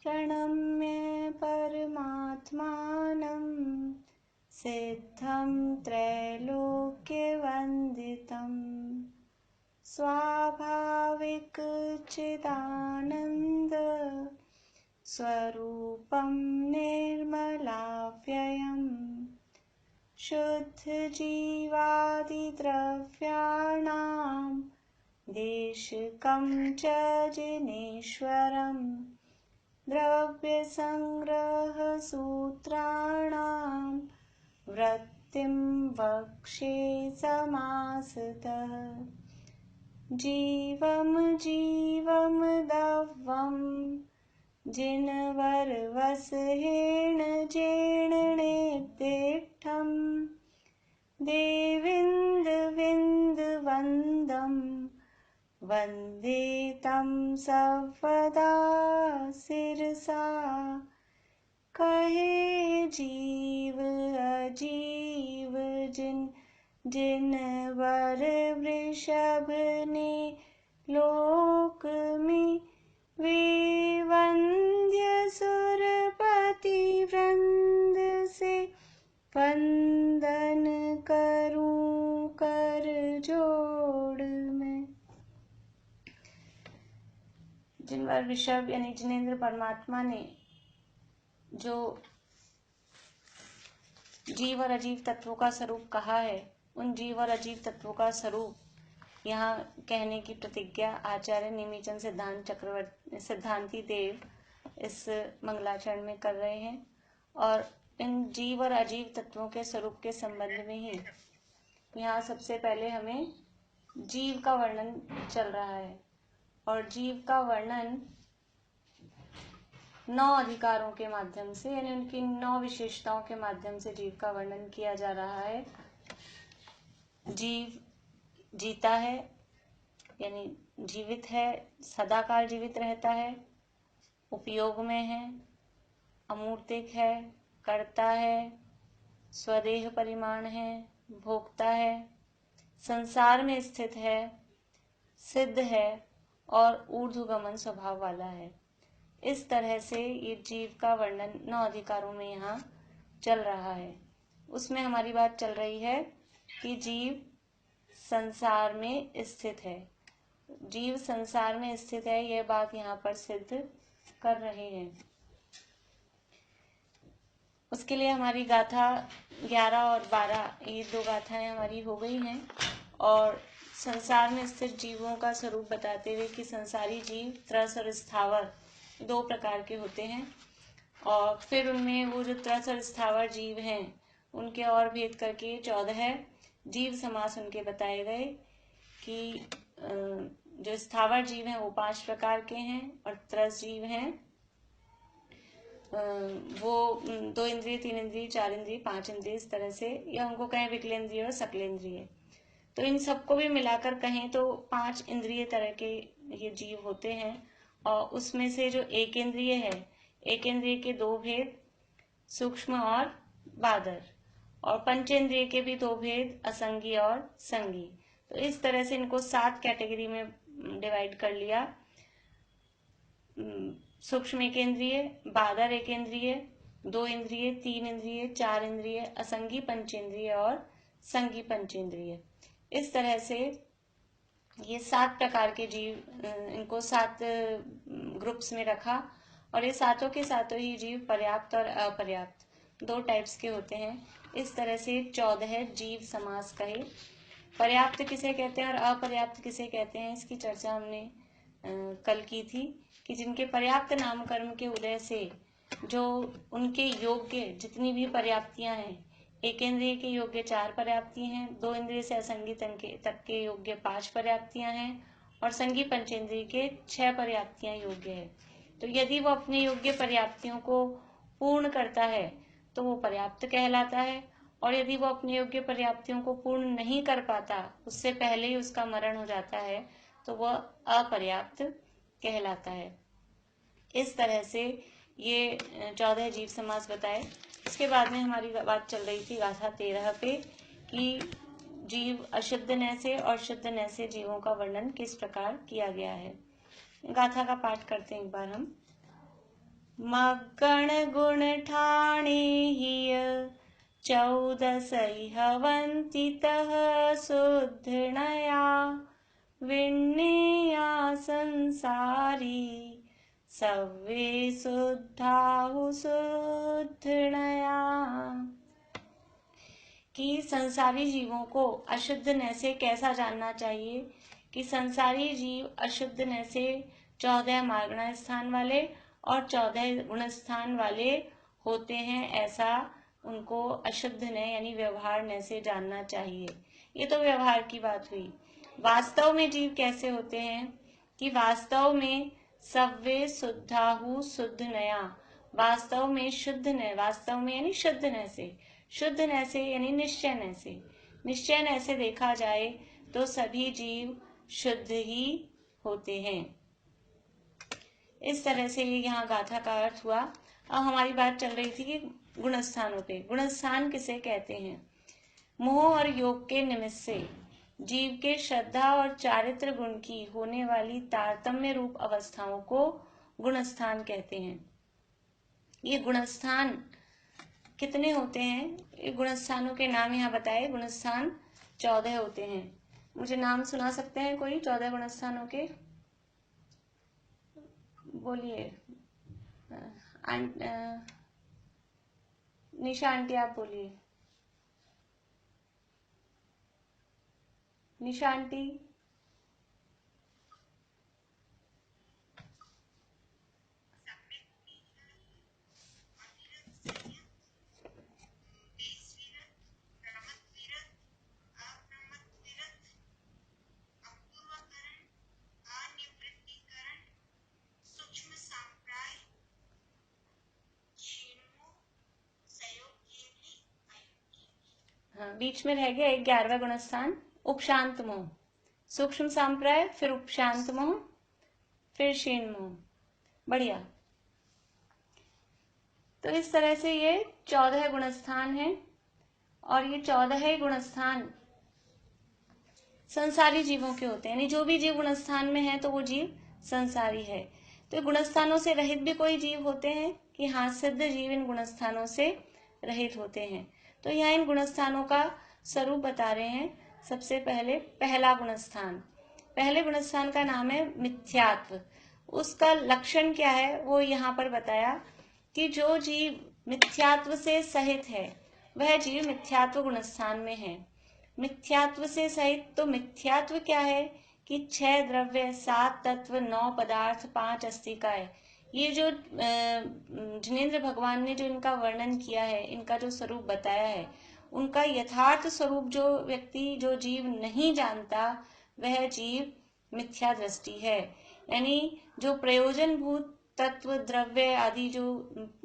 प्रणम्य परमात्मानं सिद्धं त्रैलोक्यवन्दितं स्वाभाविकचिदानन्द स्वरूपं निर्मलाव्ययम् शुद्धजीवादिद्रव्याणां देशिकं च जिनेश्वरम् द्रव्यसंग्रहसूत्राणां वृत्तिं वक्षे समासतः जीवं दव्वं जिनवरवसहेण जेणनेत्तिष्ठं देविन्दविन्दवन्दं वन्दे तं सर्वदा शिरसा कहे जीव अजीव जिनवर वृषभ ने लोक में वे वंद्य सुरपति वृंद से वंदन करूं कर जोड़ में। जिनवर ऋषभ यानी जिनेंद्र परमात्मा ने जो जीव और अजीव तत्वों का स्वरूप कहा है, उन जीव और अजीव तत्वों का स्वरूप यहाँ कहने की प्रतिज्ञा आचार्य निमिचन सिद्धांती देव इस मंगलाचरण में कर रहे हैं। और इन जीव और अजीव तत्वों के स्वरूप के संबंध में ही यहाँ सबसे पहले हमें जीव का वर्णन चल रहा है। और जीव का वर्णन 9 अधिकारों के माध्यम से यानी उनकी 9 विशेषताओं के माध्यम से जीव का वर्णन किया जा रहा है। जीव जीता है यानी जीवित है, सदाकाल जीवित रहता है, उपयोग में है, अमूर्तिक है, कर्ता है, स्वदेह परिमाण है, भोक्ता है, संसार में स्थित है, सिद्ध है और ऊर्ध्वगमन स्वभाव वाला है। इस तरह से ये जीव का वर्णन 9 अधिकारों में यहाँ चल रहा है। उसमें हमारी बात चल रही है कि जीव संसार में स्थित है। जीव संसार में स्थित है, यह बात यहाँ पर सिद्ध कर रहे हैं। उसके लिए हमारी गाथा 11 और 12 ये 2 गाथाएं हमारी हो गई हैं। और संसार में स्थित जीवों का स्वरूप बताते हुए कि संसारी जीव त्रस और स्थावर 2 प्रकार के होते हैं। और फिर उनमें वो जो त्रस और स्थावर जीव हैं उनके और भेद करके 14 जीव समास उनके बताए गए कि जो स्थावर जीव हैं वो 5 प्रकार के हैं और त्रस जीव हैं वो 2 इंद्रिय, 3 इंद्रिय, 4 इंद्रिय, 5 इंद्रिय, इस तरह से, या उनको कहें विकलेंद्रिय और सकलेंद्रिय। तो इन सबको भी मिलाकर कहें तो 5 इंद्रिय तरह के ये जीव होते हैं। और उसमें से जो एक इंद्रिय है, एक इंद्रिय के 2 भेद, सूक्ष्म और बादर, और पंचेंद्रिय के भी 2 भेद, असंगी और संगी। तो इस तरह से इनको 7 कैटेगरी में डिवाइड कर लिया। सूक्ष्म एक इंद्रिय, बादर एक इंद्रिय, 2 इंद्रिय, 3 इंद्रिय, 4 इंद्रिय, असंगी पंचेंद्रिय और संगी पंचेंद्रिय। इस तरह से ये 7 प्रकार के जीव, इनको 7 ग्रुप्स में रखा। और ये सातों के सातों ही जीव पर्याप्त और अपर्याप्त 2 टाइप्स के होते हैं। इस तरह से 14 जीव समास कहे। पर्याप्त किसे कहते हैं और अपर्याप्त किसे कहते हैं, इसकी चर्चा हमने कल की थी कि जिनके पर्याप्त नामकर्म के उदय से जो उनके योग्य जितनी भी पर्याप्तियां हैं, एक इंद्रिय के योग्य 4 पर्याप्तियां हैं, 2 इंद्रिय से असंगी तक के योग्य 5 पर्याप्तियां हैं और संगी पंचेंद्रिय के 6 पर्याप्तियां योग्य है। तो यदि वो अपने योग्य पर्याप्तियों को पूर्ण करता है तो वो पर्याप्त कहलाता है। और यदि वो अपने योग्य पर्याप्तियों को पूर्ण नहीं कर पाता, उससे पहले ही उसका मरण हो जाता है, तो वह अपर्याप्त कहलाता है। इस तरह से ये 14 जीव समास बताए। इसके बाद में हमारी बात चल रही थी गाथा 13 पे कि जीव अशुद्ध न से और शुद्ध न से जीवों का वर्णन किस प्रकार किया गया है। गाथा का पाठ करते हैं एक बार हम। मग्गण गुण ठाणे हिय 14 हवन्तितः शुद्धनया विण्णेया संसारी सव्वे शुद्धाहु शुद्धनया। कि संसारी जीवों को अशुद्ध न से कैसा जानना चाहिए कि संसारी जीव अशुद्ध न से 14 मार्गण स्थान वाले और 14 गुण स्थान वाले होते हैं, ऐसा उनको अशुद्ध न यानी व्यवहार न से जानना चाहिए। ये तो व्यवहार की बात हुई। वास्तव में जीव कैसे होते हैं कि वास्तव में सव्वे शुद्धाहु शुद्ध नया, वास्तव में शुद्ध न, वास्तव में यानी शुद्ध न से, शुद्ध न से यानी निश्चय न से, निश्चय न से देखा जाए तो सभी जीव शुद्ध ही होते हैं। इस तरह से ये यहाँ गाथा का अर्थ हुआ। अब हमारी बात चल रही थी कि गुणस्थानों पे। गुणस्थान किसे कहते हैं? मोह और योग के निमित्त से जीव के श्रद्धा और चारित्र गुण की होने वाली तारतम्य रूप अवस्थाओं को गुणस्थान कहते हैं। ये गुणस्थान कितने होते हैं? ये गुणस्थानों के नाम यहाँ बताए। गुणस्थान 14 होते हैं। मुझे नाम सुना सकते हैं कोई 14 गुणस्थानों के? बोलिए। निशा आंटी आप बोलिए। निशा आंटी। हाँ, बीच में रह गया 11वां गुणस्थान उपशांत मोह। सूक्ष्म सांप्राय, फिर उपशांत मोह, फिर क्षीण मोह। बढ़िया। तो इस तरह से ये 14 गुणस्थान हैं और ये 14 गुणस्थान संसारी जीवों के होते हैं, यानी जो भी जीव गुणस्थान में है तो वो जीव संसारी है। तो गुणस्थानों से रहित भी कोई जीव होते हैं कि हाँ, सिद्ध जीव इन गुणस्थानों से रहित होते हैं। तो यहाँ इन गुणस्थानों का स्वरूप बता रहे हैं। सबसे पहले पहला गुणस्थान, पहले गुणस्थान का नाम है मिथ्यात्व। उसका लक्षण क्या है वो यहाँ पर बताया कि जो जीव मिथ्यात्व से सहित है वह जीव मिथ्यात्व गुणस्थान में है। मिथ्यात्व से सहित, तो मिथ्यात्व क्या है कि 6 द्रव्य, 7 तत्व, 9 पदार्थ, 5 अस्तिकाएं। ये जो जिनेंद्र भगवान ने जो इनका वर्णन किया है, इनका जो स्वरूप बताया है, उनका यथार्थ स्वरूप जो व्यक्ति, जो जीव नहीं जानता वह जीव मिथ्या दृष्टि है। यानी जो प्रयोजनभूत तत्व, द्रव्य आदि जो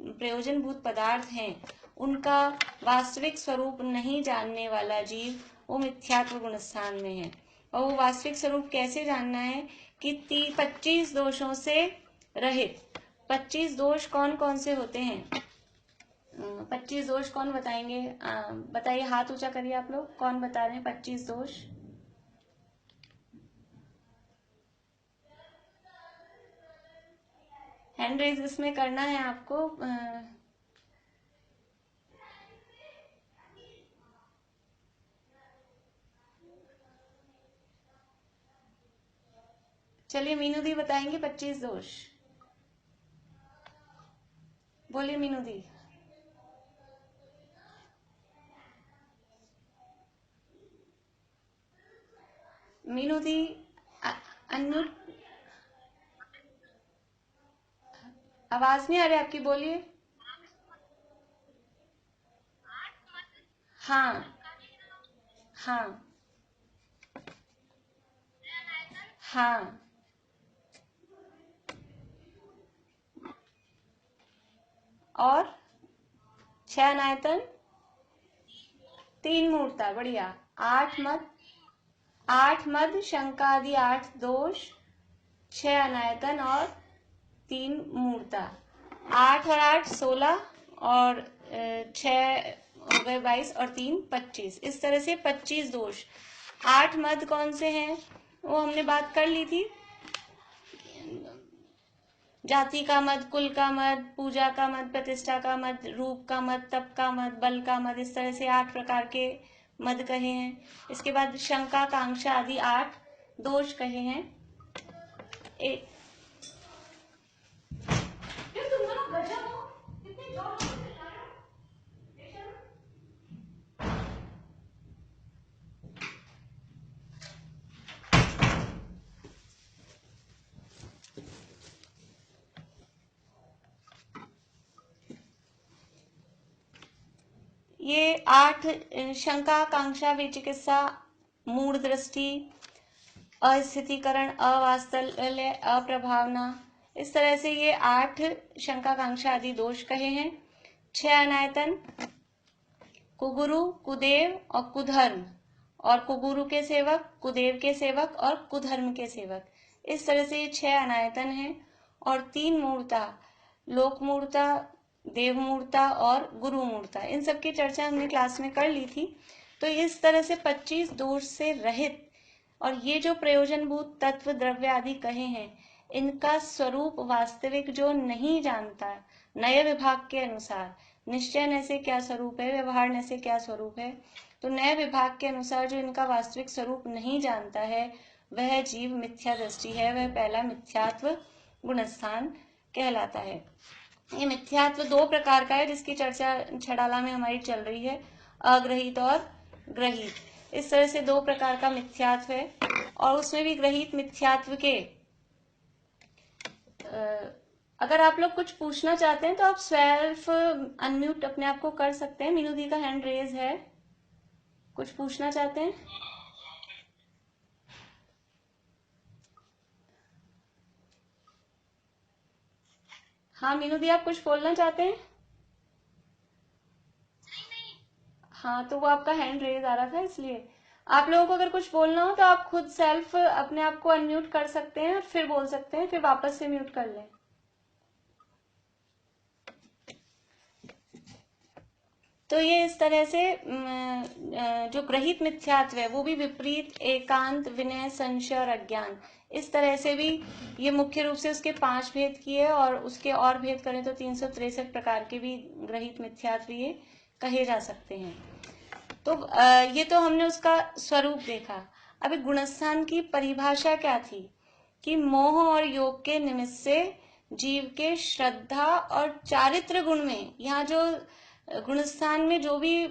प्रयोजनभूत पदार्थ हैं, उनका वास्तविक स्वरूप नहीं जानने वाला जीव वो मिथ्यात्व गुणस्थान में है। और वो वास्तविक स्वरूप कैसे जानना है कि 25 दोषों से रहित। 25 दोष कौन कौन से होते हैं? 25 दोष कौन बताएंगे? बताइए, हाथ ऊंचा करिए आप लोग, कौन बता रहे हैं 25 दोष? हैंड रेज इसमें करना है आपको। चलिए मीनू दी बताएंगे 25 दोष। बोलिए मीनू दी। मीनू दी अनम्यूट। आवाज नहीं आ रही आपकी, बोलिए। हाँ हाँ हाँ। और 6 अनायतन, 3 मूर्ता। बढ़िया। 8 मद शंकादि 8 दोष, 6 अनायतन और 3 मूर्ता। 8 और 8 16 और 6 हो गए 22 और 3 25। इस तरह से 25 दोष। 8 मद कौन से हैं वो हमने बात कर ली थी। जाति का मद, कुल का मद, पूजा का मद, प्रतिष्ठा का मद, रूप का मद, तप का मद, बल का मद, इस तरह से 8 प्रकार के मद कहे हैं। इसके बाद शंका, कांक्षा आदि 8 दोष कहे हैं। एक ये 8 शंका, कांक्षा, विचिकित्सा, मूढ़ दृष्टि, अस्थितीकरण, अवास्तल्य, अप्रभावना, इस तरह से ये 8 शंका, कांक्षा आदि दोष कहे हैं। 6 अनायतन, कुगुरु, कुदेव और कुधर्म, और कुगुरु के सेवक, कुदेव के सेवक और कुधर्म के सेवक, इस तरह से ये 6 अनायतन हैं। और 3 मूर्ता, लोक मूर्ता, देव मूर्ता और गुरु मूर्ता, इन सब की चर्चा हमने क्लास में कर ली थी। तो इस तरह से 25 दोष से रहित और ये जो प्रयोजनभूत तत्व, द्रव्य आदि कहे हैं, इनका स्वरूप वास्तविक जो नहीं जानता, नए विभाग के अनुसार निश्चय न से क्या स्वरूप है, व्यवहार न से क्या स्वरूप है, तो नए विभाग के अनुसार जो इनका वास्तविक स्वरूप नहीं जानता है, वह जीव मिथ्या दृष्टि है, वह पहला मिथ्यात्व गुणस्थान कहलाता है। ये मिथ्यात्व 2 प्रकार का है, जिसकी चर्चा छड़ाला में हमारी चल रही है, अग्रहित और ग्रहित। इस तरह से 2 प्रकार का मिथ्यात्व है। और उसमें भी ग्रहित मिथ्यात्व के अगर आप लोग कुछ पूछना चाहते हैं तो आप सेल्फ अनम्यूट अपने आप को कर सकते हैं। मीनू दी का हैंड रेज है, कुछ पूछना चाहते हैं? हाँ मीनू दी, आप कुछ बोलना चाहते हैं? हाँ, तो वो आपका हैंड रेज आ रहा था, इसलिए आप लोगों को अगर कुछ बोलना हो तो आप खुद सेल्फ अपने आप को अनम्यूट कर सकते हैं और फिर बोल सकते हैं, फिर वापस से म्यूट कर लें। तो ये इस तरह से जो ग्रहित मिथ्यात्व है वो भी विपरीत, एकांत, विनय, संशय और अज्ञान, इस तरह से भी ये मुख्य रूप से उसके 5 भेद किए, और उसके और भेद करें तो 363 प्रकार के भी ग्रहित मिथ्यात्व ये कहे जा सकते हैं। तो ये तो हमने उसका स्वरूप देखा। अभी गुणस्थान की परिभाषा क्या थी कि मोह और योग के निमित्त से जीव के श्रद्धा और चारित्र गुण में, यहाँ जो गुणस्थान में जो भी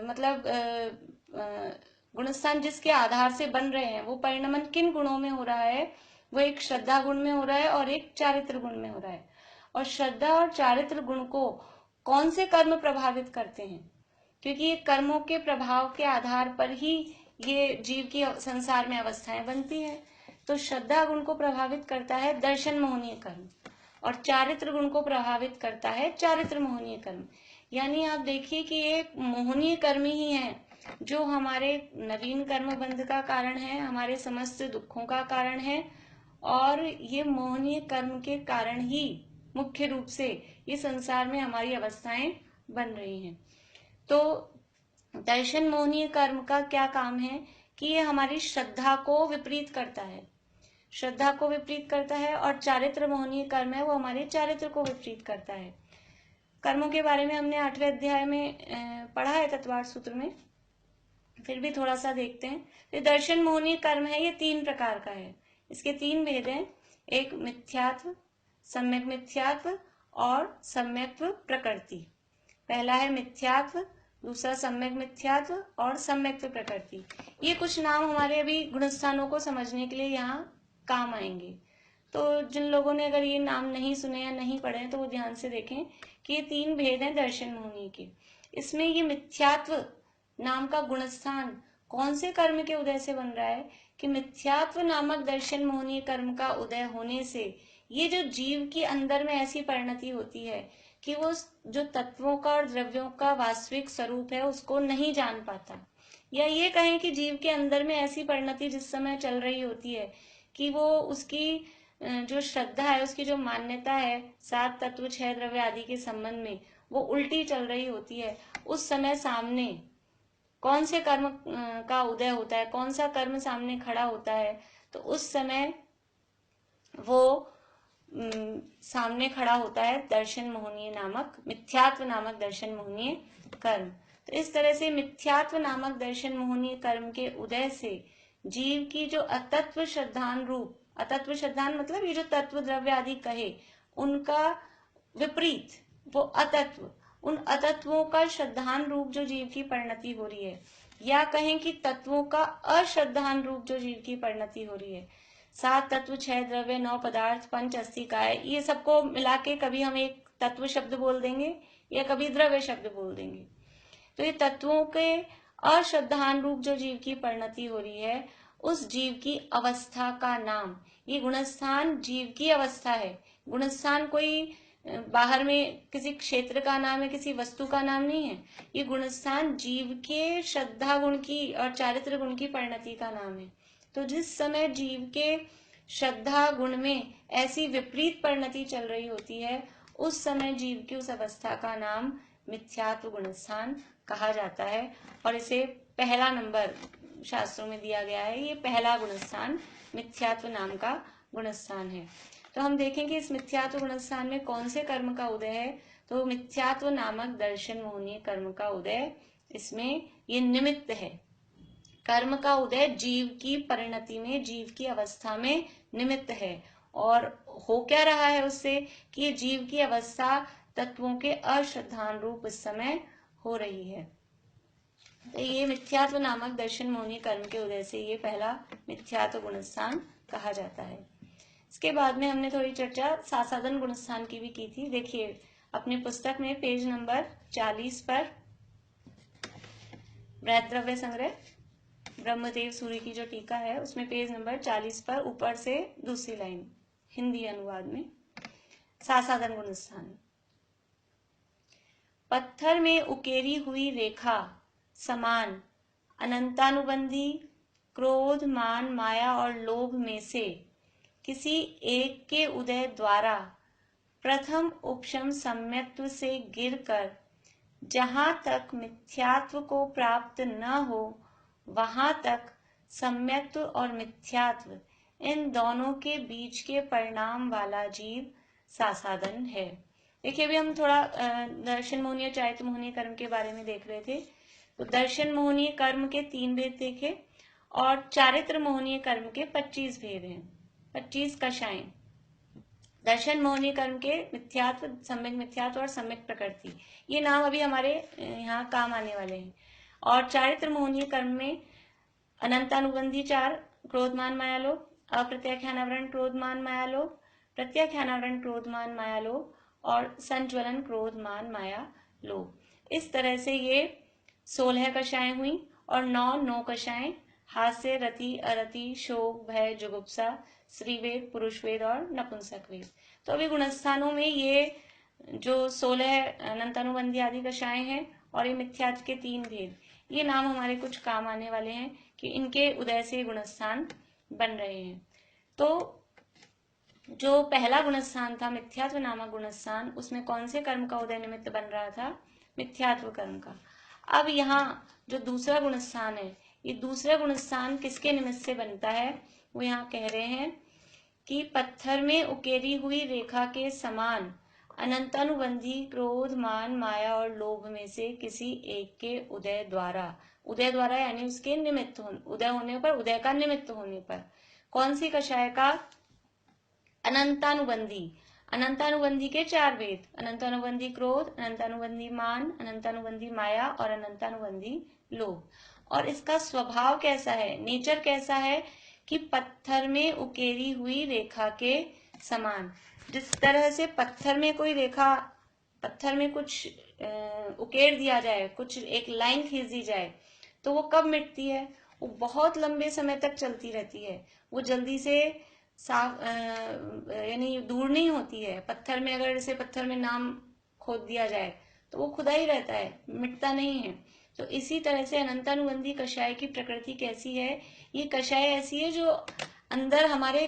मतलब गुणस्थान जिसके आधार से बन रहे हैं, वो परिणमन किन गुणों में हो रहा है, वो एक श्रद्धा गुण में हो रहा है और एक चारित्र गुण में हो रहा है। और श्रद्धा और चारित्र गुण को कौन से कर्म प्रभावित करते हैं, क्योंकि ये कर्मों के प्रभाव के आधार पर ही ये जीव की संसार में अवस्थाएं बनती है। तो श्रद्धा गुण को प्रभावित करता है दर्शन मोहनीय कर्म, और चारित्र गुण को प्रभावित करता है चारित्र मोहनीय कर्म। यानी आप देखिए कि ये मोहनीय कर्म ही है जो हमारे नवीन कर्म बंध का कारण है, हमारे समस्त दुखों का कारण है, और ये मोहनीय कर्म के कारण ही मुख्य रूप से ये संसार में हमारी अवस्थाएं बन रही हैं। तो दर्शन मोहनीय कर्म का क्या काम है कि ये हमारी श्रद्धा को विपरीत करता है, श्रद्धा को विपरीत करता है, और चारित्र मोहनीय कर्म है वो हमारे चारित्र को विपरीत करता है। कर्मों के बारे में हमने 8वें अध्याय में पढ़ा है तत्वार्थ सूत्र में, फिर भी थोड़ा सा देखते हैं। तो दर्शन मोहनीय कर्म है, ये 3 प्रकार का है, इसके 3 भेद हैं, एक मिथ्यात्व, सम्यक मिथ्यात्व और सम्यक्त्व प्रकृति। पहला है मिथ्यात्व, दूसरा सम्यक मिथ्यात्व और सम्यक्त्व प्रकृति। ये कुछ नाम हमारे अभी गुणस्थानों को समझने के लिए यहाँ काम आएंगे। तो जिन लोगों ने अगर ये नाम नहीं सुने या नहीं पढ़े हैं तो वो ध्यान से देखें कि ये 3 भेद हैं दर्शन मोहनीय के। इसमें ये मिथ्यात्व नाम का गुणस्थान कौन से कर्म के उदय से बन रहा है कि मिथ्यात्व नामक दर्शन मोहनीय कर्म का उदय होने से ये जो जीव के अंदर में ऐसी परिणति होती है कि वो जो तत्वों का और द्रव्यों का वास्तविक स्वरूप है उसको नहीं जान पाता, या ये कहें कि जीव के अंदर में ऐसी परिणति जिस समय चल रही होती है कि वो उसकी जो श्रद्धा है, उसकी जो मान्यता है 7 तत्व 6 द्रव्य आदि के संबंध में, वो उल्टी चल रही होती है। उस समय सामने कौन से कर्म का उदय होता है, कौन सा कर्म सामने खड़ा होता है, तो उस समय वो सामने खड़ा होता है दर्शन मोहनीय नामक, मिथ्यात्व नामक दर्शन मोहनीय कर्म। तो इस तरह से मिथ्यात्व नामक दर्शन मोहनीय कर्म के उदय से जीव की जो अतत्व श्रद्धान रूप, अतत्व श्रद्धान मतलब ये जो तत्व द्रव्य आदि कहे उनका विपरीत, वो अतत्व, उन अतत्वों का श्रद्धान रूप जो जीव की परिणति हो रही है, या कहें कि तत्वों का अश्रद्धान रूप जो जीव की परिणति हो रही है। 7 तत्व, 6 द्रव्य, 9 पदार्थ, 5 अस्थिकाय, ये सबको मिला के कभी हम एक तत्व शब्द बोल देंगे या कभी द्रव्य शब्द बोल देंगे। तो ये तत्वों के अश्रद्धान रूप जो जीव की परिणति हो रही है, उस जीव की अवस्था का नाम, ये गुणस्थान जीव की अवस्था है। गुणस्थान कोई बाहर में किसी क्षेत्र का नाम है, किसी वस्तु का नाम नहीं है। ये गुणस्थान जीव के श्रद्धा गुण की और चारित्र गुण की परिणति का नाम है। तो जिस समय जीव के श्रद्धा गुण में ऐसी विपरीत परिणति चल रही होती है, उस समय जीव की उस अवस्था का नाम मिथ्यात्व गुणस्थान कहा जाता है, और इसे पहला नंबर शास्त्रों में दिया गया है। ये पहला गुणस्थान मिथ्यात्व नाम का गुणस्थान है। तो हम देखेंगे इस मिथ्यात्व गुणस्थान में कौन से कर्म का उदय है। तो मिथ्यात्व नामक दर्शन मोहनीय कर्म का उदय, इसमें ये निमित्त है। कर्म का उदय जीव की परिणति में, जीव की अवस्था में निमित्त है। और हो क्या रहा है उससे कि ये जीव की अवस्था तत्वों के अश्रद्धान रूप इस समय हो रही है। तो ये मिथ्यात्व नामक दर्शन मोहनीय कर्म के उदय से ये पहला मिथ्यात्व गुणस्थान कहा जाता है। इसके बाद में हमने थोड़ी चर्चा सासादन गुणस्थान की भी की थी। देखिए अपनी पुस्तक में पेज नंबर 40 पर बृहद्रव्य संग्रह ब्रह्मदेव सूरी की जो टीका है, उसमें पेज नंबर 40 पर ऊपर से दूसरी लाइन हिंदी अनुवाद में, सासादन गुणस्थान। पत्थर में उकेरी हुई रेखा समान अनंतानुबंधी क्रोध, मान, माया और लोभ में से किसी एक के उदय द्वारा प्रथम उपशम सम्यक्त्व से गिरकर जहां तक मिथ्यात्व को प्राप्त न हो, वहां तक सम्यक्त्व और मिथ्यात्व इन दोनों के बीच के परिणाम वाला जीव सासादन है। देखिए अभी हम थोड़ा दर्शन मोहनीय चारित्र मोहनीय कर्म के बारे में देख रहे थे। तो दर्शन मोहनीय कर्म के 3 भेद देखे और चारित्र मोहनीय कर्म के 25 भेद हैं, 25 कषाएं। दर्शन मोहनीय कर्म के मिथ्यात्व, सम्यक मिथ्यात्व और सम्यक प्रकृति, ये नाम अभी हमारे यहाँ काम आने वाले हैं। और चारित्र मोहनीय कर्म में अनंतानुबंधी 4, क्रोधमान माया लोभ, अप्रत्याख्यानावरण क्रोधमान माया लोभ, प्रत्याख्यानावरण क्रोधमान माया लोभ और संज्वलन क्रोधमान माया लोभ। इस तरह से ये 16 कषाएं हुई और 9 कषाएं हास्य, रति, अरति, शोक, भय, जुगुप्सा, श्रीवेद, पुरुषवेद और नपुंसक वेद। तो अभी गुणस्थानों में ये जो 16 अनंतानुबंधी आदि कषाएं हैं और ये मिथ्यात्व के 3 भेद, ये नाम हमारे कुछ काम आने वाले हैं कि इनके उदय से गुणस्थान बन रहे हैं। तो जो पहला गुणस्थान था मिथ्यात्व नामक गुणस्थान, उसमें कौन से कर्म का उदय निमित्त बन रहा था? मिथ्यात्व कर्म का। अब यहाँ जो दूसरा गुणस्थान है, ये दूसरा गुणस्थान किसके निमित्त से बनता है? वो यहाँ कह रहे हैं कि पत्थर में उकेरी हुई रेखा के समान अनंतानुबंधी क्रोध, मान, माया और लोभ में से किसी एक के उदय द्वारा, उदय द्वारा यानी उसके निमित्त उदय होने पर, उदय का निमित्त होने पर। कौन सी कषाय का? अनंतानुबंधी, अनंतानुबंधी के 4 भेद, अनंतानुबंधी क्रोध, अनंतानुबंधी मान, अनंतानुबंधी माया और अनंतानुबंधी लोभ। और इसका स्वभाव कैसा है, नेचर कैसा है कि पत्थर में उकेरी हुई रेखा के समान। जिस तरह से पत्थर में कोई रेखा, पत्थर में कुछ उकेर दिया जाए, कुछ एक लाइन खींच दी जाए, तो वो कब मिटती है? वो बहुत लंबे समय तक चलती रहती है, वो जल्दी से साफ यानी दूर नहीं होती है। पत्थर में अगर जैसे पत्थर में नाम खोद दिया जाए तो वो खुदा ही रहता है, मिटता नहीं है। तो इसी तरह से अनंतानुबंधी कषाय की प्रकृति कैसी है? ये कषाय ऐसी है जो अंदर हमारे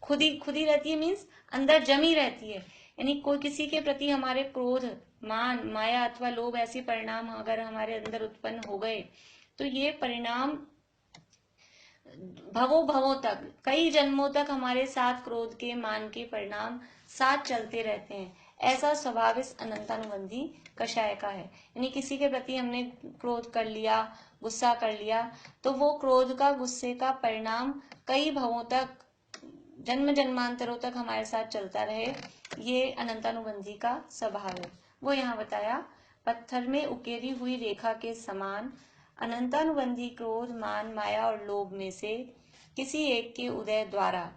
खुद ही रहती है, मीन्स अंदर जमी रहती है। यानी कोई किसी के प्रति हमारे क्रोध, मान, माया अथवा लोभ ऐसे परिणाम अगर हमारे अंदर उत्पन्न हो गए, तो ये परिणाम भवों भवों तक, कई जन्मों तक हमारे साथ क्रोध के, मान के परिणाम साथ चलते रहते हैं। ऐसा स्वभाव इस अनंतानुबंधी कषाय का है। यानी किसी के प्रति हमने क्रोध कर लिया, गुस्सा कर लिया, तो वो क्रोध का, गुस्से का परिणाम कई भवों तक, जन्म जन्मांतरों तक हमारे साथ चलता रहे, ये अनंतानुबंधी का स्वभाव है। वो यहाँ बताया, पत्थर में उकेरी हुई रेखा के समान अनंतानुबंधी क्रोध, मान, माया और लोभ में से किसी एक के उदय द्वारा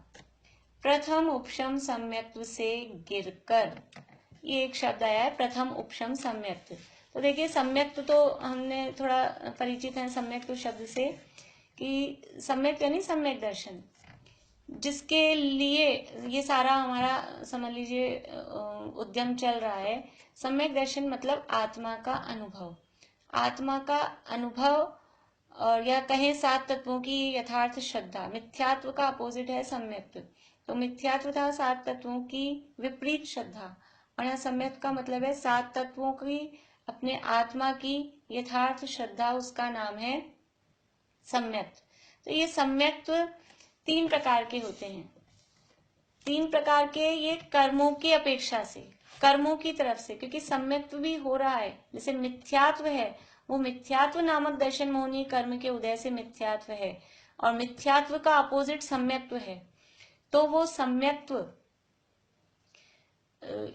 प्रथम उपशम सम्यक्त्व से गिरकर, ये एक शब्द आया है, प्रथम उपशम सम्यक्त्व। तो देखिए, सम्यक्त्व तो हमने थोड़ा परिचित है सम्यक्त्व शब्द से, कि सम्यक यानी सम्यक दर्शन, जिसके लिए ये सारा हमारा समझ लीजिए उद्यम चल रहा है। सम्यक दर्शन मतलब आत्मा का अनुभव, आत्मा का अनुभव, और या कहें सात तत्वों की यथार्थ श्रद्धा। मिथ्यात्व का अपोजिट है सम्यक्त्व। तो मिथ्यात्व था सात तत्वों की विपरीत श्रद्धा, और यहाँ सम्यक का मतलब है सात तत्वों की अपने आत्मा की यथार्थ श्रद्धा, उसका नाम है सम्यक। तो ये सम्यक्त्व तीन प्रकार के होते हैं। तीन प्रकार के ये कर्मों की अपेक्षा से, कर्मों की तरफ से, क्योंकि सम्यक्त्व भी हो रहा है। जैसे मिथ्यात्व है, वो मिथ्यात्व नामक दर्शन मोहनीय कर्म के उदय से मिथ्यात्व है, और मिथ्यात्व का अपोजिट सम्यक्त्व है। तो वो सम्यक्त्व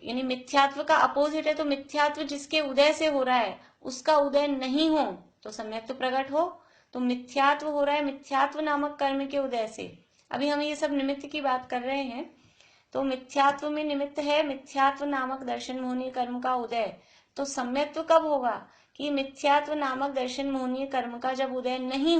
यानी मिथ्यात्व का अपोजिट है, तो मिथ्यात्व जिसके उदय से हो रहा है उसका उदय नहीं हो तो सम्यक्त्व प्रकट हो। तो मिथ्यात्व हो रहा है मिथ्यात्व नामक कर्म के उदय से। अभी हम ये सब निमित्त की बात कर रहे हैं। तो मिथ्यात्व में निमित्त है मिथ्यात्व नामक दर्शन मोहनीय कर्म का उदय। तो सम्यक्त्व कब होगा? कि मिथ्यात्व नामक दर्शन मोहनीय कर्म का जब उदय नहीं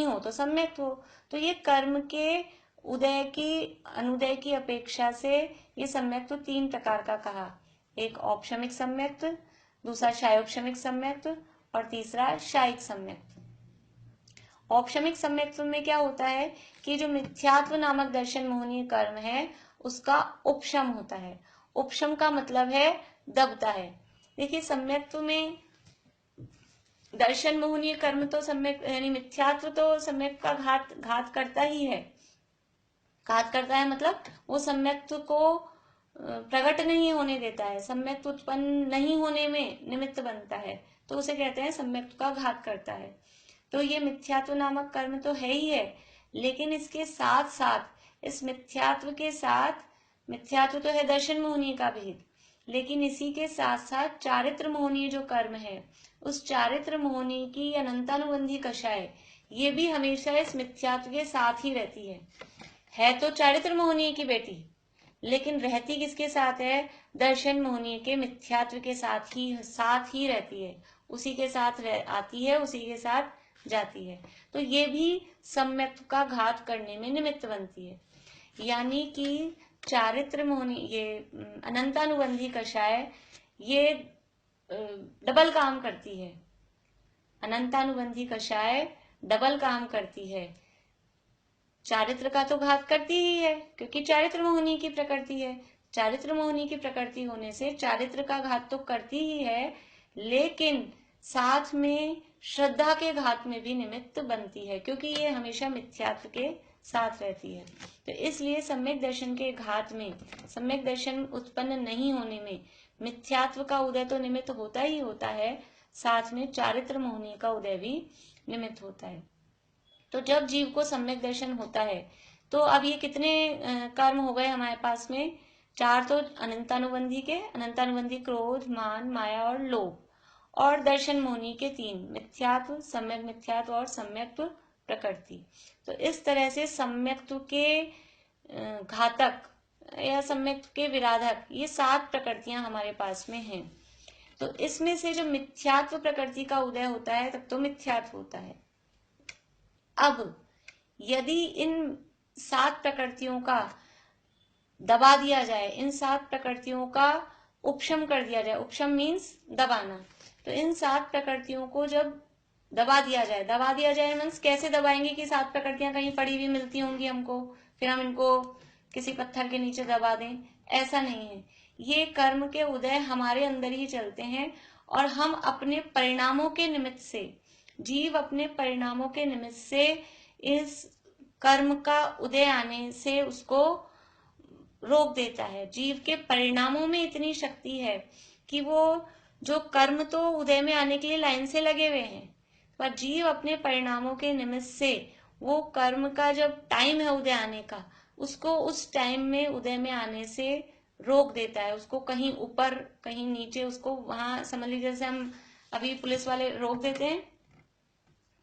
हो तो सम्यक्त्व हो। तो ये कर्म के उदय की, अनुदय की अपेक्षा से ये सम्यक्त्व तीन प्रकार का कहा। एक औपशमिक सम्यक्त्व, दूसरा शायोपशमिक सम्यक्त्व, और तीसरा शायिक सम्यक्त्व। औपशमिक सम्यक्त्व में क्या होता है कि जो मिथ्यात्व नामक दर्शन मोहनीय कर्म है उसका उपशम होता है। उपशम का मतलब है दबता है। देखिए, सम्यक्त्व में दर्शन मोहनीय कर्म तो सम्यक यानी मिथ्यात्व तो सम्यक का घात करता ही है। घात करता है मतलब वो सम्यक्त्व को प्रकट नहीं होने देता है, सम्यक्त्व उत्पन्न नहीं होने में निमित्त बनता है, तो उसे कहते हैं सम्यक्त्व का घात करता है। तो ये मिथ्यात्व नामक कर्म तो है ही है, लेकिन इसके साथ साथ, इस मिथ्यात्व के साथ, मिथ्यात्व तो है दर्शन मोहनीय का भेद, लेकिन इसी के साथ साथ चारित्र मोहनीय जो कर्म है, उस चारित्र मोहनीय की अनंतानुबंधी कषाय, ये भी हमेशा इस मिथ्यात्व के साथ ही रहती है तो चारित्र मोहनीय की बेटी, लेकिन रहती किसके साथ है? दर्शन मोहनीय के मिथ्यात्व के साथ ही रहती है, उसी के साथ आती है, उसी के साथ जाती है। तो ये भी सम्यक्त्व का घात करने में निमित्त बनती है। यानी कि चारित्र मोहनीय, ये अनंतानुबंधी कषाय, ये डबल काम करती है। अनंतानुबंधी कषाय डबल काम करती है। चारित्र का तो घात करती ही है, क्योंकि चारित्र मोहनी की प्रकृति है। चारित्र मोहनी की प्रकृति होने से चारित्र का घात तो करती ही है, लेकिन साथ में श्रद्धा के घात में भी निमित्त बनती है, क्योंकि ये हमेशा मिथ्यात्व के साथ रहती है। तो इसलिए सम्यक दर्शन के घात में, सम्यक दर्शन उत्पन्न नहीं होने में मिथ्यात्व का उदय तो निमित्त होता ही होता है, साथ में चारित्र मोहनी का उदय भी निमित्त होता है। तो जब जीव को सम्यक दर्शन होता है, तो अब ये कितने कर्म हो गए हमारे पास में? चार तो अनंतानुबंधी के, अनंतानुबंधी क्रोध, मान, माया और लोभ, और दर्शन मोहनी के तीन, मिथ्यात्व, सम्यक मिथ्यात्व और सम्यक्त्व प्रकृति। तो इस तरह से सम्यक्त्व के घातक या सम्यक्त्व के विराधक, ये सात प्रकृतियां हमारे पास में हैं। तो इसमें से जो मिथ्यात्व प्रकृति का उदय होता है, तब तो मिथ्यात्व होता है। अब यदि इन सात प्रकृतियों का दबा दिया जाए, इन सात प्रकृतियों का उपशम कर दिया जाए, उपशम मीन्स दबाना, तो इन सात प्रकृतियों को जब दबा दिया जाए मीन्स कैसे दबाएंगे कि सात प्रकृतियां कहीं पड़ी हुई मिलती होंगी हमको, फिर हम इनको किसी पत्थर के नीचे दबा दें, ऐसा नहीं है। ये कर्म के उदय हमारे अंदर ही चलते हैं, और हम अपने परिणामों के निमित्त से, जीव अपने परिणामों के निमित्त से इस कर्म का उदय आने से उसको रोक देता है। जीव के परिणामों में इतनी शक्ति है कि वो जो कर्म तो उदय में आने के लिए लाइन से लगे हुए हैं, पर जीव अपने परिणामों के निमित्त से वो कर्म का जब टाइम है उदय आने का, उसको उस टाइम में उदय में आने से रोक देता है। उसको कहीं ऊपर कहीं नीचे, उसको वहां समझ लीजिए जैसे हम अभी पुलिस वाले रोक देते हैं,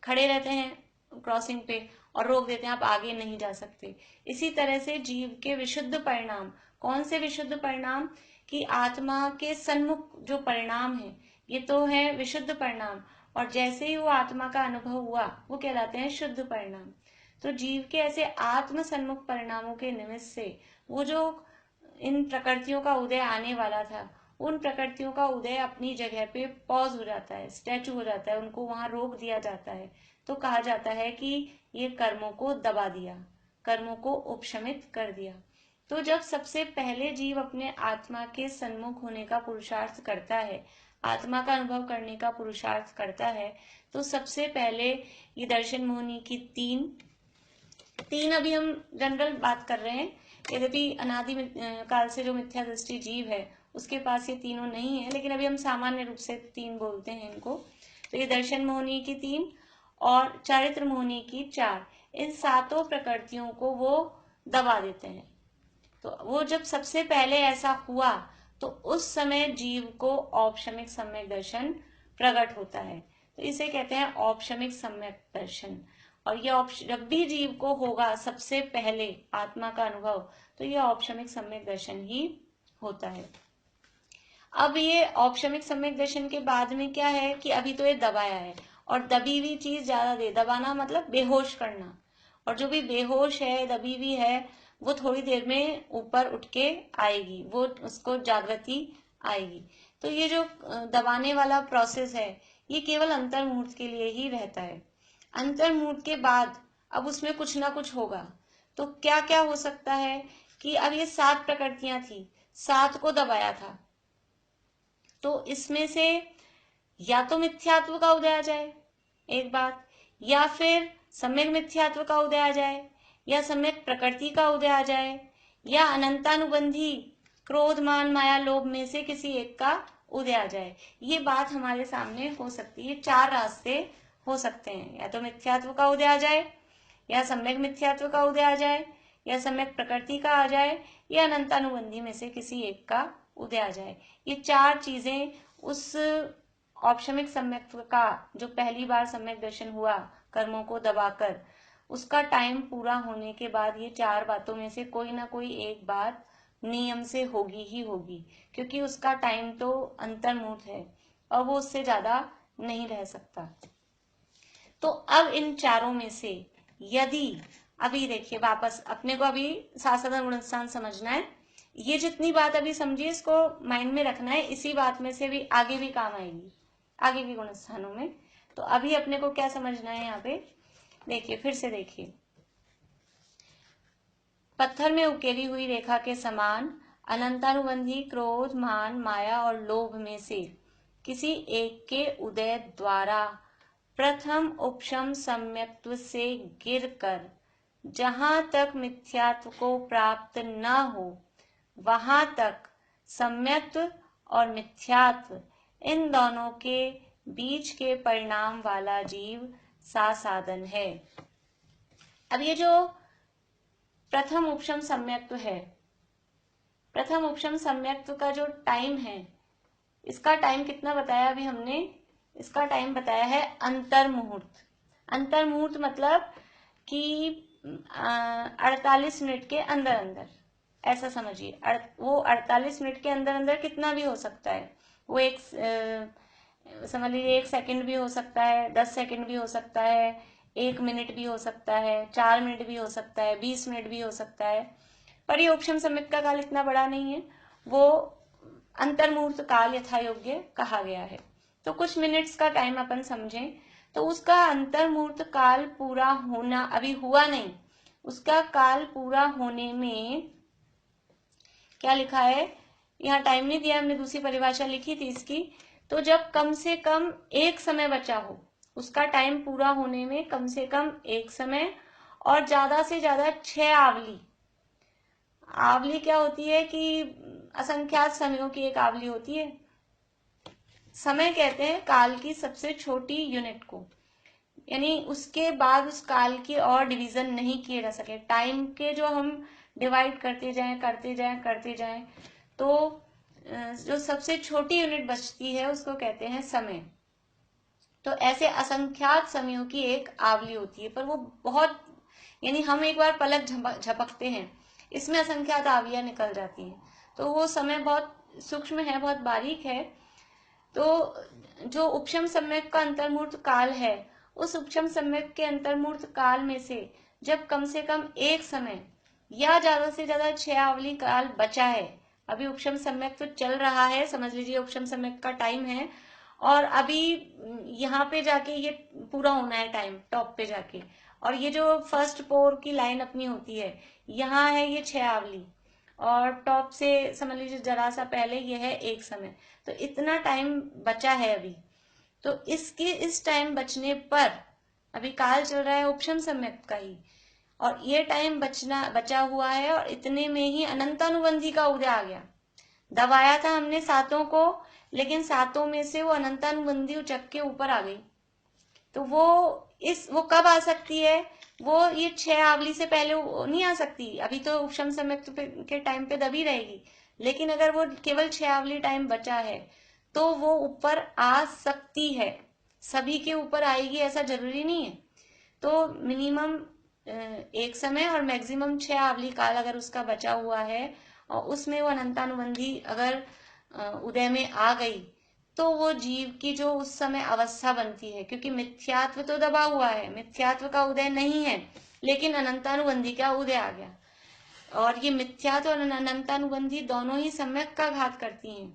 खड़े रहते हैं क्रॉसिंग पे और रोक देते हैं, आप आगे नहीं जा सकते। इसी तरह से जीव के विशुद्ध परिणाम, कौन से विशुद्ध परिणाम, कि आत्मा के सन्मुख जो परिणाम है ये तो है विशुद्ध परिणाम, और जैसे ही वो आत्मा का अनुभव हुआ वो कहलाते हैं शुद्ध परिणाम। तो जीव के ऐसे आत्म सन्मुख परिणामों के निमित्त से वो जो इन प्रकृतियों का उदय आने वाला था, उन प्रकृतियों का उदय अपनी जगह पे पॉज हो जाता है, स्टैचू हो जाता है, उनको वहां रोक दिया जाता है। तो कहा जाता है कि ये कर्मों को दबा दिया, कर्मों को उपशमित कर दिया। तो जब सबसे पहले जीव अपने आत्मा के सन्मुख होने का पुरुषार्थ करता है, आत्मा का अनुभव करने का पुरुषार्थ करता है, तो सबसे पहले ये दर्शन मोहिनी की तीन अभी हम जनरल बात कर रहे हैं, यद्यपि अनादि काल से जो मिथ्या दृष्टि जीव है उसके पास ये तीनों नहीं है, लेकिन अभी हम सामान्य रूप से 3 बोलते हैं इनको। तो ये दर्शन मोहिनी की 3 और चारित्र मोहिनी की 4, इन सातों प्रकृतियों को वो दबा देते हैं। तो वो जब सबसे पहले ऐसा हुआ तो उस समय जीव को औपशमिक सम्यक दर्शन प्रकट होता है। तो इसे कहते हैं औपशमिक सम्यक दर्शन। और ये जब भी जीव को होगा सबसे पहले आत्मा का अनुभव, तो ये औपशमिक सम्यक दर्शन ही होता है। अब ये औपशमिक सम्यक दर्शन के बाद में क्या है कि अभी तो ये दबाया है, और दबी हुई चीज ज्यादा दे, दबाना मतलब बेहोश करना, और जो भी बेहोश है दबी हुई है वो थोड़ी देर में ऊपर उठ के आएगी, वो उसको जागृति आएगी। तो ये जो दबाने वाला प्रोसेस है ये केवल अंतर मुहूर्त के लिए ही रहता है। अंतर मुहूर्त के बाद अब उसमें कुछ ना कुछ होगा। तो क्या क्या हो सकता है कि अब ये 7 प्रकृतियां थी, 7 को दबाया था, तो इसमें से या तो मिथ्यात्व का उदय आ जाए एक बात, या फिर सम्यक मिथ्यात्व का उदय आ जाए, या सम्यक प्रकृति का उदय आ जाए, या अनंतानुबंधी क्रोध मान माया लोभ में से किसी एक का उदय आ जाए। ये बात हमारे सामने हो सकती है। 4 रास्ते हो सकते हैं, या तो मिथ्यात्व का उदय आ जाए, या सम्यक मिथ्यात्व का उदय आ जाए, या सम्यक प्रकृति का आ जाए, या अनंतानुबंधी में से किसी एक का उदय आ जाए। ये 4 चीजें उस औपशमिक सम्यक्त्व का जो पहली बार सम्यक दर्शन हुआ कर्मों को दबाकर, उसका टाइम पूरा होने के बाद ये 4 बातों में से कोई ना कोई एक बात नियम से होगी ही होगी, क्योंकि उसका टाइम तो अंतर्मुहूर्त है और वो उससे ज्यादा नहीं रह सकता। तो अब इन चारों में से यदि, अभी देखिए वापस अपने को अभी साधन गुण स्थान समझना है, ये जितनी बात अभी समझिए इसको माइंड में रखना है, इसी बात में से भी आगे भी काम आएगी आगे के गुण स्थानों में। तो अभी अपने को क्या समझना है यहाँ पे, देखिए फिर से देखिए, पत्थर में उकेरी हुई रेखा के समान अनंतानुबंधी क्रोध मान माया और लोभ में से किसी एक के उदय द्वारा प्रथम उपशम सम्यक्त्व से गिरकर जहां तक मिथ्यात्व को प्राप्त न हो वहां तक सम्यक्त्व और मिथ्यात्व इन दोनों के बीच के परिणाम वाला जीव साधन है। अब ये जो प्रथम उपशम सम्यक्त्व है, प्रथम उपशम सम्यक्त्व का जो टाइम है, इसका टाइम कितना बताया अभी हमने, इसका टाइम बताया है अंतर मुहूर्त। अंतर मुहूर्त मतलब कि 48 मिनट के अंदर अंदर, ऐसा समझिए। वो 48 मिनट के अंदर अंदर कितना भी हो सकता है, वो एक समझ लीजिए 1 सेकंड भी हो सकता है, 10 सेकंड भी हो सकता है, 1 मिनट भी हो सकता है, 4 मिनट भी हो सकता है, 20 मिनट भी हो सकता है। पर ये उपशम सम्यक का काल इतना बड़ा नहीं है, वो अंतर्मुहूर्त काल यथा योग्य कहा गया है। तो कुछ मिनट्स का टाइम अपन समझें, तो उसका अंतर्मुहूर्त काल पूरा होना अभी हुआ नहीं, उसका काल पूरा होने में क्या लिखा है, यहाँ टाइम नहीं दिया हमने, दूसरी परिभाषा लिखी थी इसकी। तो जब कम से कम एक समय बचा हो, उसका टाइम पूरा होने में कम से कम 1 समय और ज्यादा से ज्यादा 6 आवली। आवली क्या होती है कि असंख्यात समयों की एक आवली होती है। समय कहते हैं काल की सबसे छोटी यूनिट को, यानी उसके बाद उस काल की और डिवीजन नहीं किए जा सके। टाइम के जो हम डिवाइड करते जाएं तो जो सबसे छोटी यूनिट बचती है उसको कहते हैं समय। तो ऐसे असंख्यात समयों की एक आवली होती है, पर वो बहुत, यानी हम एक बार पलक झपकते हैं, इसमें असंख्यात आवलियां निकल जाती हैं। तो वो समय बहुत सूक्ष्म है, बहुत बारीक है। तो जो उपशम सम्यक का अंतर्मूर्त काल है, उस उपशम सम्यक के अंतर्मूर्त काल में से जब कम से कम 1 समय या ज्यादा से ज्यादा 6 आवली काल बचा है, अभी उपशम सम्यक तो चल रहा है, समझ लीजिए उपशम सम्यक का टाइम है, और अभी यहाँ पे जाके ये पूरा होना है टाइम, टॉप पे जाके, और ये जो फर्स्ट पोर की लाइन अपनी होती है, यहाँ है ये 6 आवली, और टॉप से समझ लीजिए जरा सा पहले ये है 1 समय। तो इतना टाइम बचा है अभी। तो इस टाइम बचने पर, अभी काल चल रहा है उपशम सम्यक का ही, और ये टाइम बचा हुआ है, और इतने में ही अनंतानुबंधी का उदय आ गया। दबाया था हमने सातों को, लेकिन सातों में से वो अनंतानुबंधी उचक के ऊपर आ गई। तो वो कब आ सकती है? वो ये 6 आवली से पहले नहीं आ सकती। अभी तो उपशम समय के टाइम पे दबी रहेगी, लेकिन अगर वो केवल 6 आवली टाइम बचा है तो वो ऊपर आ सकती है। सभी के ऊपर आएगी ऐसा जरूरी नहीं है। तो मिनिमम 1 समय और मैक्सिमम 6 आवली काल अगर उसका बचा हुआ है, और उसमें वो अनंतानुबंधी अगर उदय में आ गई, तो वो जीव की जो उस समय अवस्था बनती है, क्योंकि मिथ्यात्व तो दबा हुआ है, मिथ्यात्व का उदय नहीं है, लेकिन अनंतानुबंधी का उदय आ गया। और ये मिथ्यात्व और अनंतानुबंधी दोनों ही सम्यक का घात करती हैं,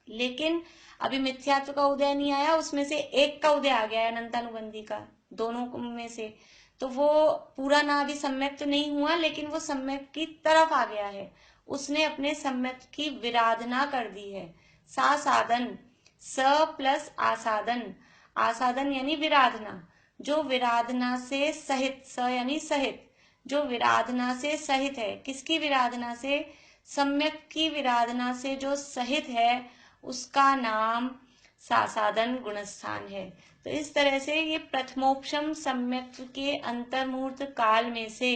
लेकिन अभी मिथ्यात्व का उदय नहीं आया, उसमें से एक का उदय आ गया है, अनंतानुबंधी का, दोनों में से। तो वो पूरा ना अभी सम्यक तो नहीं हुआ, लेकिन वो सम्यक की तरफ आ गया है, उसने अपने सम्यक की विराधना कर दी है। सा साधन, स प्लस आसादन, आसादन यानी विराधना, जो विराधना से सहित, स यानी सहित, जो विराधना से सहित है। किसकी विराधना से? सम्यक की विराधना से जो सहित है, उसका नाम सासादन गुणस्थान है। तो इस तरह से ये प्रथमोपशम सम्यक के अंतर्मूर्त काल में से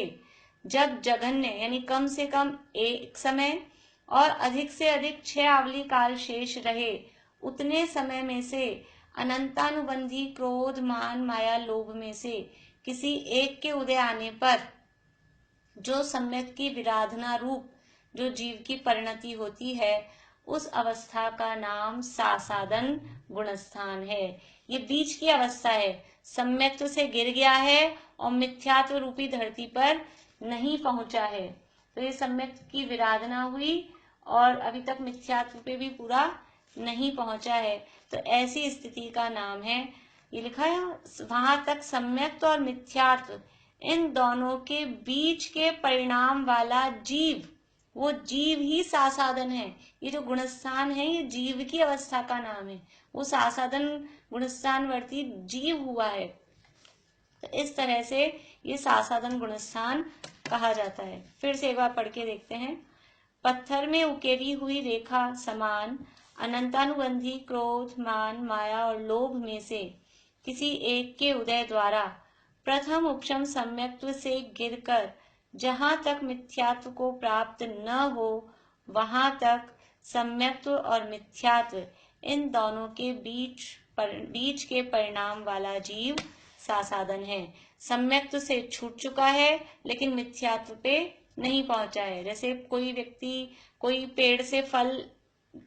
जब जघन्य यानी कम से कम 1 समय और अधिक से अधिक 6 आवली काल शेष रहे, उतने समय में से अनंतानुबंधी क्रोध मान माया लोभ में से किसी एक के उदय आने पर जो सम्यक की विराधना रूप जो जीव की परिणति होती है, उस अवस्था का नाम सासादन गुणस्थान है। ये बीच की अवस्था है, सम्यक्त्व से गिर गया है और मिथ्यात्व रूपी धरती पर नहीं पहुंचा है। तो ये सम्यक्त्व की विराधना हुई और अभी तक मिथ्यात्व पे भी पूरा नहीं पहुंचा है। तो ऐसी स्थिति का नाम है, ये लिखा है वहां तक सम्यक्त्व और मिथ्यात्व इन दोनों के बीच के परिणाम वाला जीव, वो जीव ही सासादन है। ये जो गुणस्थान है ये जीव की अवस्था का नाम है, वो सासादन गुणस्थान वर्ती जीव हुआ है। तो इस तरह से ये सासादन गुणस्थान कहा जाता है। फिर से एक बार पढ़ के देखते हैं। पत्थर में उकेरी हुई रेखा समान अनंतानुबंधी क्रोध मान माया और लोभ में से किसी एक के उदय द्वारा प्रथम उपशम सम्यक्त्व से गिरकर जहां तक मिथ्यात्व को प्राप्त न हो, वहां तक सम्यक्त्व और मिथ्यात्व इन दोनों के बीच के परिणाम वाला जीव सासादन है। सम्यक्त्व से छूट चुका है लेकिन मिथ्यात्व पे नहीं पहुंचा है। जैसे कोई व्यक्ति, कोई पेड़ से फल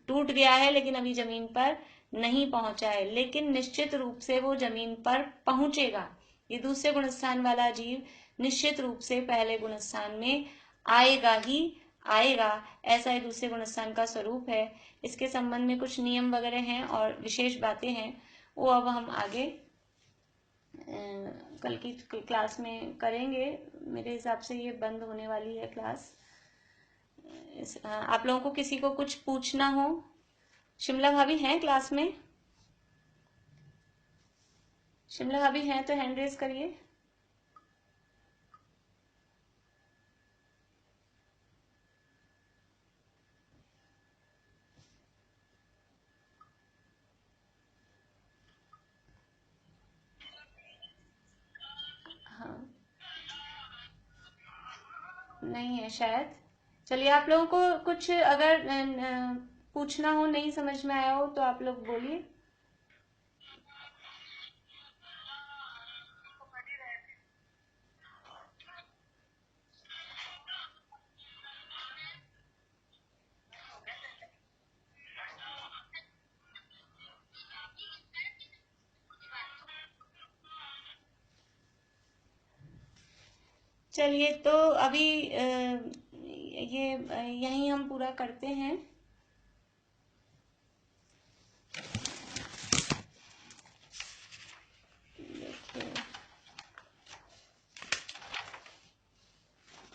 टूट गया है लेकिन अभी जमीन पर नहीं पहुंचा है, लेकिन निश्चित रूप से वो जमीन पर पहुंचेगा। ये दूसरे गुणस्थान वाला जीव निश्चित रूप से पहले गुणस्थान में आएगा ही आएगा। ऐसा ही दूसरे गुणस्थान का स्वरूप है। इसके संबंध में कुछ नियम वगैरह हैं और विशेष बातें हैं, वो अब हम आगे कल की क्लास में करेंगे। मेरे हिसाब से ये बंद होने वाली है क्लास। आप लोगों को किसी को कुछ पूछना हो? शिमला भाभी हैं क्लास में? शिमला भाभी हैं तो हैंड रेज करिए। हाँ, नहीं है शायद। चलिए, आप लोगों को कुछ अगर पूछना हो, नहीं समझ में आया हो तो आप लोग बोलिए। चलिए, तो अभी ये यहीं हम पूरा करते हैं।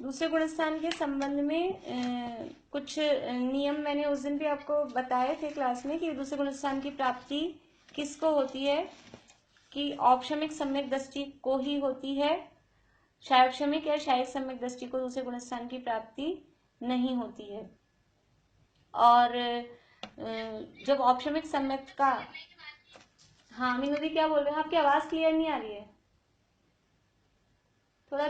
दूसरे गुणस्थान के संबंध में कुछ नियम मैंने उस दिन भी आपको बताए थे क्लास में कि दूसरे गुणस्थान की प्राप्ति किसको होती है, कि औपशमिक सम्यक दृष्टि को ही होती है। शायोपशमिक या शायिक सम्यक दृष्टि को दूसरे गुणस्थान की प्राप्ति नहीं होती है। और जब औपशमिक सम्यक का, हाँ मीनू दी क्या बोल रहे हैं? आपकी आवाज क्लियर नहीं आ रही है, थोड़ा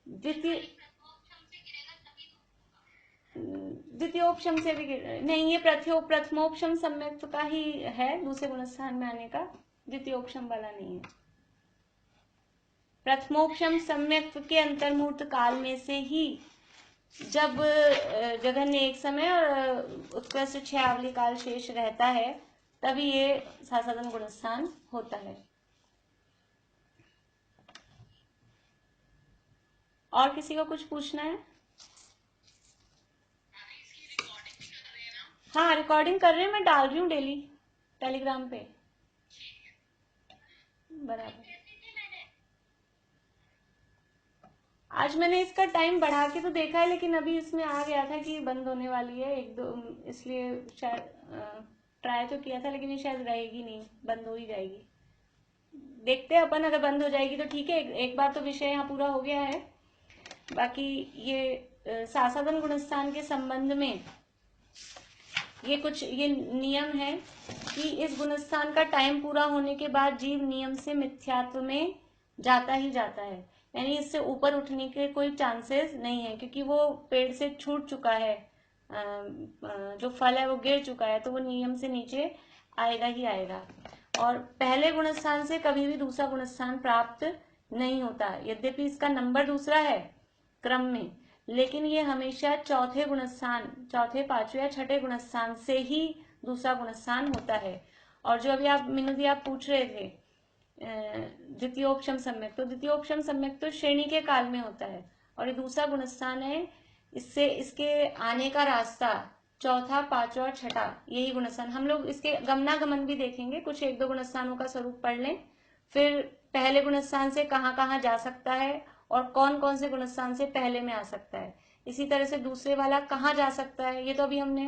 द्वितीय द्वितीयोपशम से भी नहीं, ये प्रथमोपशम सम्यक का ही है दूसरे गुणस्थान में आने का, द्वितीयोपशम वाला नहीं है। प्रथमोपशम सम्यक के अंतर्मूर्त काल में से ही जब जघन्य एक समय और उत्कृष्ट छयावली काल शेष रहता है, तभी ये सासाधन गुणस्थान होता है। और किसी को कुछ पूछना है? हाँ, रिकॉर्डिंग कर रहे हैं, मैं डाल रही हूँ डेली टेलीग्राम पे। बराबर। आज मैंने इसका टाइम बढ़ा के तो देखा है, लेकिन अभी इसमें आ गया था कि बंद होने वाली है एक दो, इसलिए शायद ट्राई तो किया था, लेकिन ये शायद रहेगी नहीं, बंद हो ही जाएगी। देखते हैं अपन, अगर बंद हो जाएगी तो ठीक है। एक बार तो विषय यहाँ पूरा हो गया है। बाकी ये सासाधन गुणस्थान के संबंध में ये कुछ ये नियम है कि इस गुणस्थान का टाइम पूरा होने के बाद जीव नियम से मिथ्यात्व में जाता ही जाता है, यानी इससे ऊपर उठने के कोई चांसेस नहीं है, क्योंकि वो पेड़ से छूट चुका है, जो फल है वो गिर चुका है, तो वो नियम से नीचे आएगा ही आएगा। और पहले गुणस्थान से कभी भी दूसरा गुणस्थान प्राप्त नहीं होता, यद्यपि इसका नंबर दूसरा है क्रम में, लेकिन ये हमेशा चौथे गुणस्थान, चौथे पांचवे या छठे गुणस्थान से ही दूसरा गुणस्थान होता है। और जो अभी आप मीनू दी आप पूछ रहे थे द्वितीयोपशम सम्यक, तो द्वितीयोपशम सम्यक तो श्रेणी के काल में होता है, और ये दूसरा गुणस्थान है, इससे इसके आने का रास्ता चौथा पांचवा और छठा यही गुणस्थान। हम लोग इसके गमनागमन भी देखेंगे, कुछ एक दो गुणस्थानों का स्वरूप पढ़ लें, फिर पहले गुणस्थान से कहाँ कहाँ जा सकता है और कौन कौन से गुणस्थान से पहले में आ सकता है। इसी तरह से दूसरे वाला कहाँ जा सकता है, ये तो अभी हमने